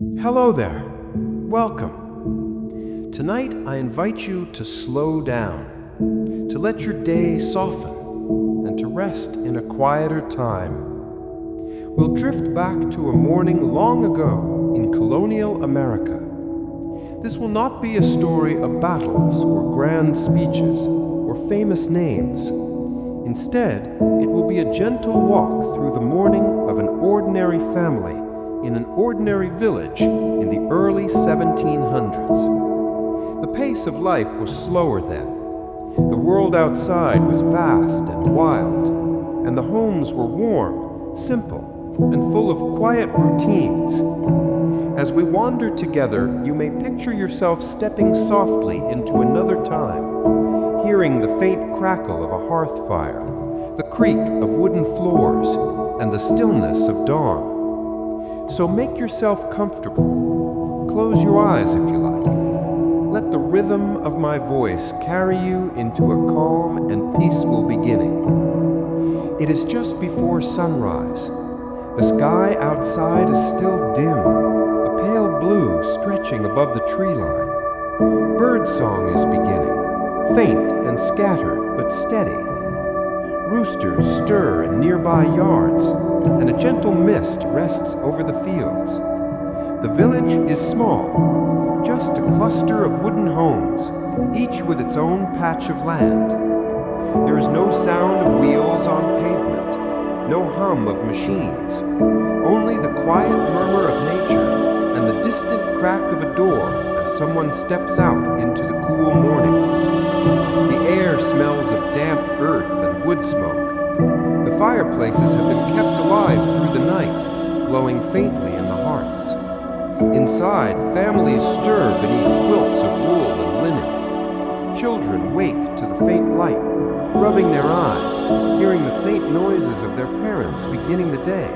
Hello there. Welcome. Tonight I invite you to slow down, to let your day soften, and to rest in a quieter time. We'll drift back to a morning long ago in colonial America. This will not be a story of battles or grand speeches or famous names. Instead, it will be a gentle walk through the morning of an ordinary family in an ordinary village in the early 1700s. The pace of life was slower then. The world outside was vast and wild, and the homes were warm, simple, and full of quiet routines. As we wander together, you may picture yourself stepping softly into another time, hearing the faint crackle of a hearth fire, the creak of wooden floors, and the stillness of dawn. So make yourself comfortable. Close your eyes if you like. Let the rhythm of my voice carry you into a calm and peaceful beginning. It is just before sunrise. The sky outside is still dim, a pale blue stretching above the tree line. Birdsong is beginning, faint and scattered but steady. Roosters stir in nearby yards, and a gentle mist rests over the fields. The village is small, just a cluster of wooden homes, each with its own patch of land. There is no sound of wheels on pavement, no hum of machines, only the quiet murmur of nature and the distant crack of a door as someone steps out into the cool morning. The air smells of damp earth and wood smoke. The fireplaces have been kept alive through the night, glowing faintly in the hearths. Inside, families stir beneath quilts of wool and linen. Children wake to the faint light, rubbing their eyes, hearing the faint noises of their parents beginning the day.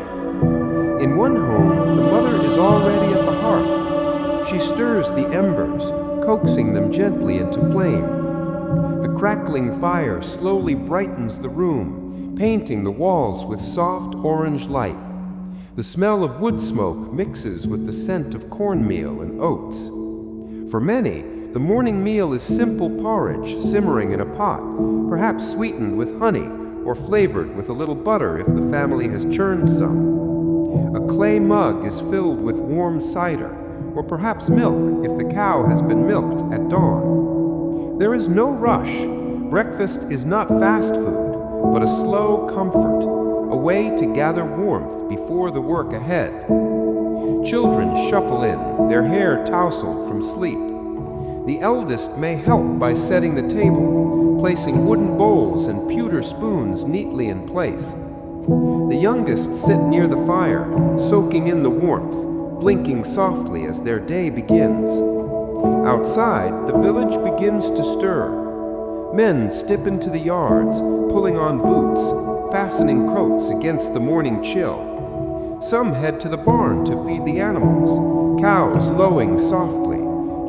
In one home, the mother is already at the hearth. She stirs the embers, coaxing them gently into flame. The crackling fire slowly brightens the room, painting the walls with soft orange light. The smell of wood smoke mixes with the scent of cornmeal and oats. For many, the morning meal is simple porridge simmering in a pot, perhaps sweetened with honey or flavored with a little butter if the family has churned some. A clay mug is filled with warm cider, or perhaps milk if the cow has been milked at dawn. There is no rush. Breakfast is not fast food, but a slow comfort, a way to gather warmth before the work ahead. Children shuffle in, their hair tousled from sleep. The eldest may help by setting the table, placing wooden bowls and pewter spoons neatly in place. The youngest sit near the fire, soaking in the warmth, blinking softly as their day begins. Outside, the village begins to stir. Men step into the yards, pulling on boots, fastening coats against the morning chill. Some head to the barn to feed the animals, cows lowing softly,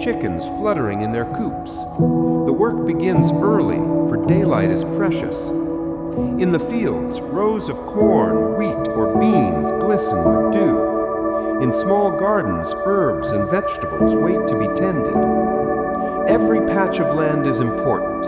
chickens fluttering in their coops. The work begins early, for daylight is precious. In the fields, rows of corn, wheat, or beans glisten with dew. In small gardens, herbs and vegetables wait to be tended. Every patch of land is important,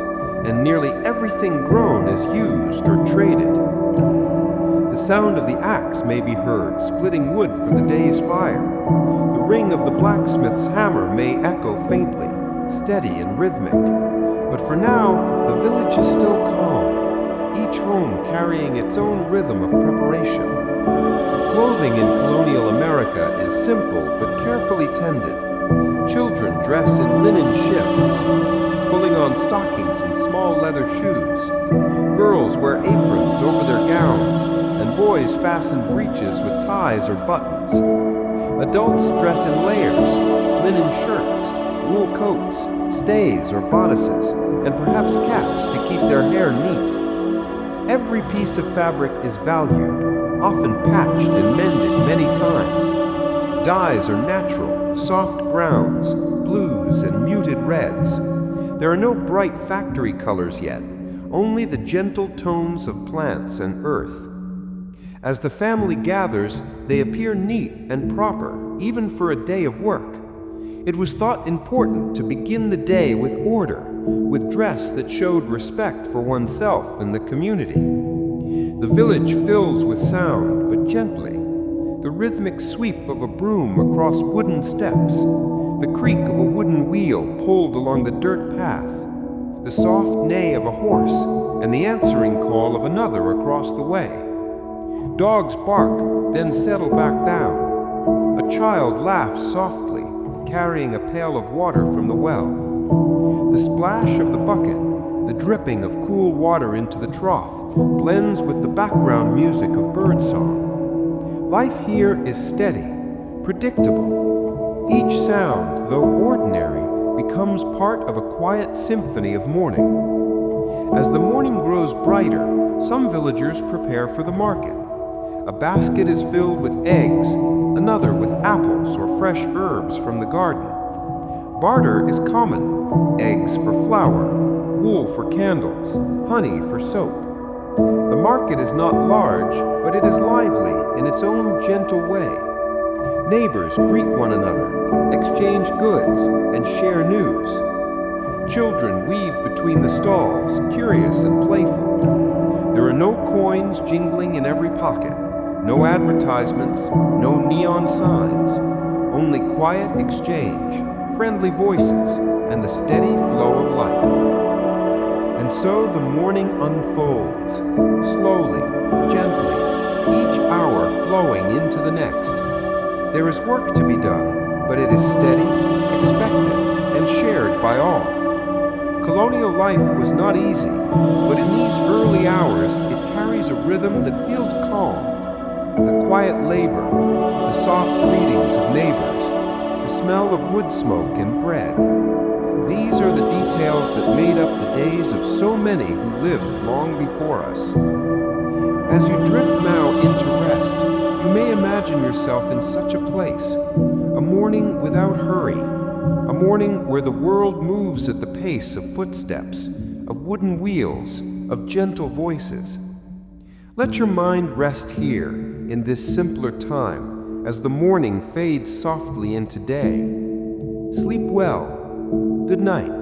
and nearly everything grown is used or traded. The sound of the axe may be heard splitting wood for the day's fire. The ring of the blacksmith's hammer may echo faintly, steady and rhythmic. But for now, the village is still calm, each home carrying its own rhythm of preparation. Clothing in colonial America is simple but carefully tended. Children dress in linen shifts, pulling on stockings and small leather shoes. Girls wear aprons over their gowns, and boys fasten breeches with ties or buttons. Adults dress in layers, linen shirts, wool coats, stays or bodices, and perhaps caps to keep their hair neat. Every piece of fabric is valued, often patched and mended many times. Dyes are natural, soft browns, blues, and muted reds. There are no bright factory colors yet, only the gentle tones of plants and earth. As the family gathers, they appear neat and proper, even for a day of work. It was thought important to begin the day with order, with dress that showed respect for oneself and the community. The village fills with sound, but gently. The rhythmic sweep of a broom across wooden steps, the creak of a wooden wheel pulled along the dirt path, the soft neigh of a horse, and the answering call of another across the way. Dogs bark, then settle back down. A child laughs softly, carrying a pail of water from the well. The splash of the bucket, the dripping of cool water into the trough, blends with the background music of birdsong. Life here is steady, predictable. Each sound, though ordinary, becomes part of a quiet symphony of morning. As the morning grows brighter, some villagers prepare for the market. A basket is filled with eggs, another with apples or fresh herbs from the garden. Barter is common: eggs for flour, wool for candles, honey for soap. The market is not large, but it is lively in its own gentle way. Neighbors greet one another, exchange goods, and share news. Children weave between the stalls, curious and playful. There are no coins jingling in every pocket, no advertisements, no neon signs, only quiet exchange, friendly voices, and the steady flow of life. And so the morning unfolds, slowly, gently, each hour flowing into the next. There is work to be done, but it is steady, expected, and shared by all. Colonial life was not easy, but in these early hours it carries a rhythm that feels calm. The quiet labor, the soft greetings of neighbors, the smell of wood smoke and bread. These are the details that made up the days of so many who lived long before us. As you drift now into rest, you may imagine yourself in such a place, a morning without hurry, a morning where the world moves at the pace of footsteps, of wooden wheels, of gentle voices. Let your mind rest here, in this simpler time, as the morning fades softly into day. Sleep well. Good night.